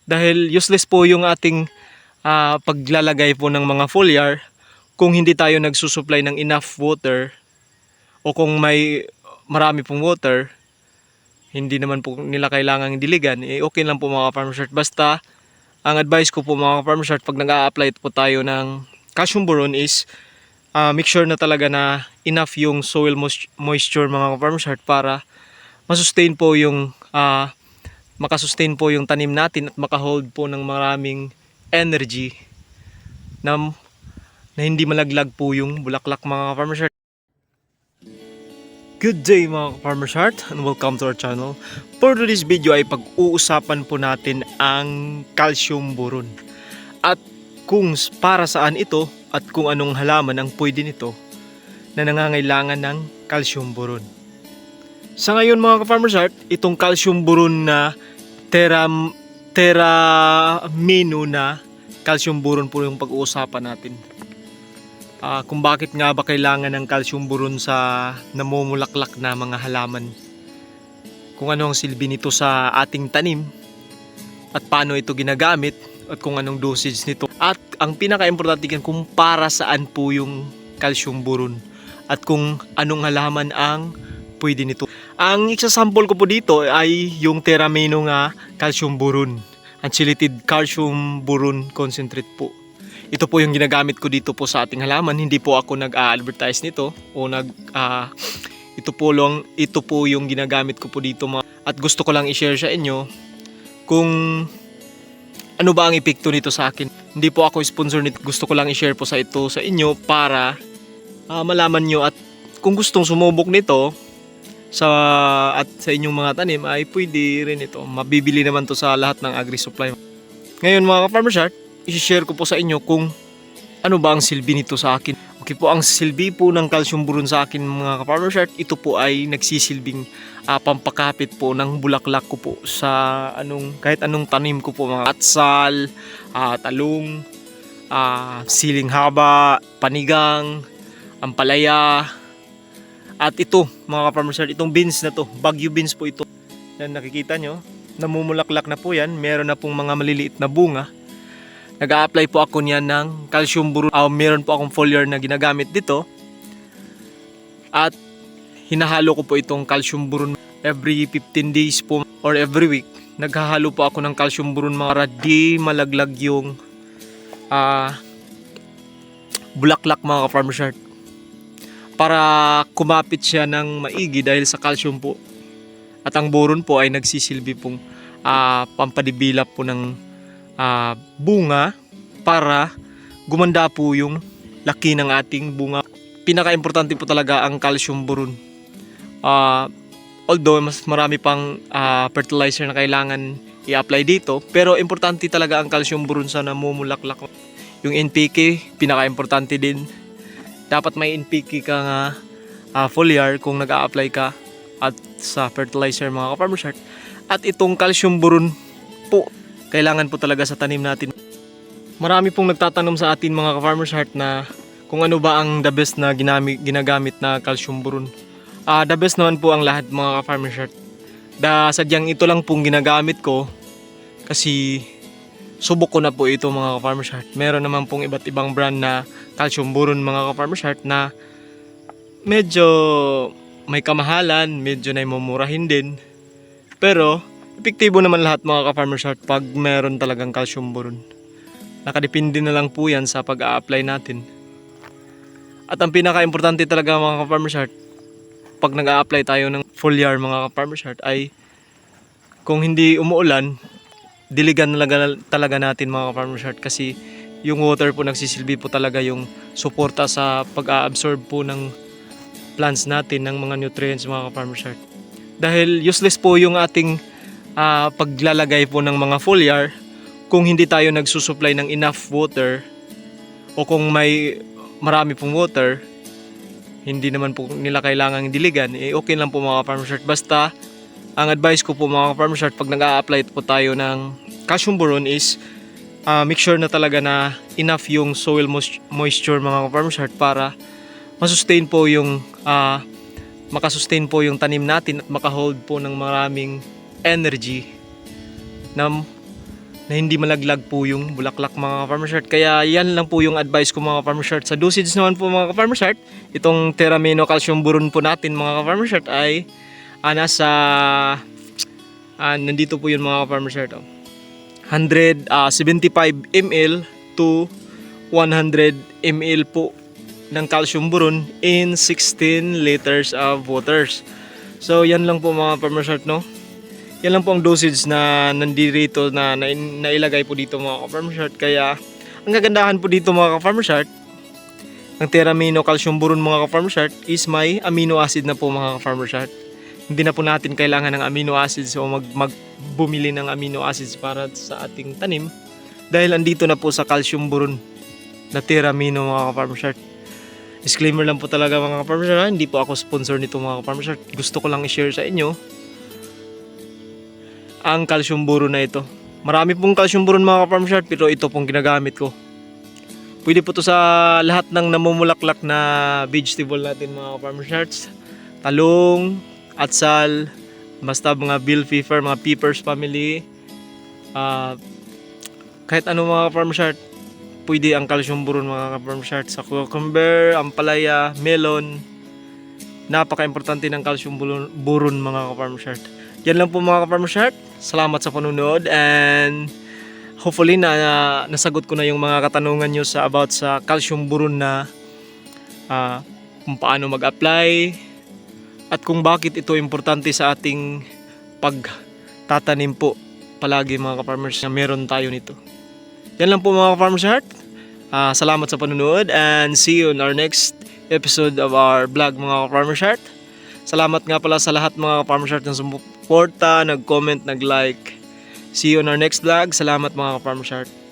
Dahil useless po yung ating paglalagay po ng mga foliar kung hindi tayo nagsusupply ng enough water, o kung may marami pong water, hindi naman po nila kailangang diligan, okay lang po mga farmer shirt. Basta ang advice ko po mga farmer shirt, pag nag-a-apply po tayo ng calcium boron is make sure na talaga na enough yung soil moisture mga farmer shirt para masustain po yung makasustain po yung tanim natin at makahold po ng maraming energy na hindi malaglag po yung bulaklak mga farmer shirt. Good day mga farmers heart and welcome to our channel. For today's video ay pag-uusapan po natin ang calcium boron at kung para saan ito at kung anong halaman ang pwede nito na nangangailangan ng calcium boron. Sa ngayon mga farmers heart, itong calcium boron na teramino na calcium boron po yung pag-uusapan natin. Kung bakit nga ba kailangan ng calcium boron sa namumulaklak na mga halaman, kung ano ang silbi nito sa ating tanim at paano ito ginagamit at kung anong dosage nito, at ang pinaka-importante kung para saan po yung calcium boron at kung anong halaman ang pwede nito. Ang example ko po dito ay yung teramino nga calcium boron, unchelated calcium boron concentrate po. Ito po yung ginagamit ko dito po sa ating halaman. Hindi po ako nag-advertise nito o ito po yung ginagamit ko po dito at gusto ko lang i-share sa inyo kung ano ba ang epekto nito sa akin. Hindi po ako sponsor nito. Gusto ko lang i-share po sa inyo para malaman nyo, at kung gustong sumubok nito sa inyong mga tanim ay pwede rin ito. Mabibili naman to sa lahat ng agri-supply. Ngayon mga farmers heart, i-share ko po sa inyo kung ano ba ang silbi nito sa akin. Okay po, ang silbi po ng calcium boron sa akin mga farmer shirt, ito po ay nagsisilbing pampakapit po ng bulaklak ko po sa kahit anong tanim ko po, mga atsal, talong, siling haba, panigang, ampalaya, at ito mga farmer shirt, itong beans na to, Baguio beans po ito. Yan, nakikita nyo, namumulaklak na po yan, meron na pong mga maliliit na bunga. Nag-a-apply po ako niyan ng calcium boron. Meron po akong foliar na ginagamit dito. At hinahalo ko po itong calcium boron every 15 days po or every week. Naghahalo po ako ng calcium boron para di malaglag yung bulaklak mga farmer shirt. Para kumapit siya ng maigi dahil sa calcium po. At ang boron po ay nagsisilbi pong pampadibilap po ng bunga para gumanda po yung laki ng ating bunga. Pinaka-importante po talaga ang calcium boron. Although mas marami pang fertilizer na kailangan i-apply dito, pero importante talaga ang calcium boron sa namumulaklak. Yung NPK, pinaka-importante din. Dapat may NPK ka nga foliar kung nag-a-apply ka at sa fertilizer mga ka-farmer shirt. At itong calcium boron po, kailangan po talaga sa tanim natin. Marami pong nagtatanong sa atin mga ka-farmers heart na kung ano ba ang the best na ginagamit na calcium boron. The best naman po ang lahat mga ka-farmers heart. Sadyang ito lang pong ginagamit ko kasi subok ko na po ito mga ka-farmers heart. Meron naman pong iba't ibang brand na calcium boron mga ka-farmers heart na medyo may kamahalan, medyo na mumurahin din. Pero epektibo naman lahat mga ka-farmers heart pag meron talagang calcium boron. Nakadepende na lang po yan sa pag-a-apply natin. At ang pinaka-importante talaga mga ka-farmers heart, pag nag-a-apply tayo ng foliar mga ka-farmers heart, ay kung hindi umuulan, diligan talaga natin mga ka-farmers heart, kasi yung water po nagsisilbi po talaga yung suporta sa pag-a-absorb po ng plants natin ng mga nutrients mga ka-farmers heart. Dahil useless po yung ating paglalagay po ng mga foliar kung hindi tayo nagsusupply ng enough water, o kung may marami pong water, hindi naman po nila kailangang diligan, okay lang po mga farmer shirt. Basta ang advice ko po mga farmer shirt, pag nag-a-apply po tayo ng calcium boron is make sure na talaga na enough yung soil moisture mga farmer shirt para masustain po yung makasustain po yung tanim natin at makahold po ng maraming energy na na hindi malaglag po yung bulaklak mga farmer shirt. Kaya yan lang po yung advice ko mga farmer shirt. Sa dosage naman po mga farmer shirt, itong Terramino Calcium Boron po natin mga farmer shirt ay nasa nandito po yun mga farmer shirt. 175 ml to 100 ml po ng calcium boron in 16 liters of waters. So yan lang po mga farmer shirt, no? Yan lang po ang dosage na nandito na nailagay po dito mga farmer shirt. Kaya ang kagandahan po dito mga farmer shirt, ang Terramino Calcium Boron mga farmer shirt is may amino acid na po mga farmer shirt. Hindi na po natin kailangan ng amino acids o bumili ng amino acids para sa ating tanim dahil andito na po sa calcium boron na Terramino mga farmer shirt. Disclaimer lang po talaga mga farmer shirt, hindi po ako sponsor nito mga farmer shirt. Gusto ko lang i-share sa inyo ang calcium boron na ito. Marami pong calcium boron mga farm shirt pero ito pong ginagamit ko. Pwede po to sa lahat ng namumulaklak na vegetable natin mga farm shirts. Talong, atsal, basta mga bell pepper, mga peppers family. Kahit ano mga farm shirt, pwede ang calcium boron mga farm shirt. Sa cucumber, ampalaya, melon. Napaka-importante ng calcium boron mga farm shirt. Yan lang po mga farm shirt. Salamat sa panunod and hopefully nasagot ko na yung mga katanungan nyo about sa calcium boron na kung paano mag-apply at kung bakit ito importante sa ating pagtatanim po palagi mga ka-farmers na meron tayo nito. Yan lang po mga ka-farmers heart. Salamat sa panunod and see you in our next episode of our vlog mga ka-farmers heart. Salamat nga pala sa lahat mga ka-farmers heart na sumuporta, nag-comment, nag-like. See you on our next vlog. Salamat mga ka-farmers heart.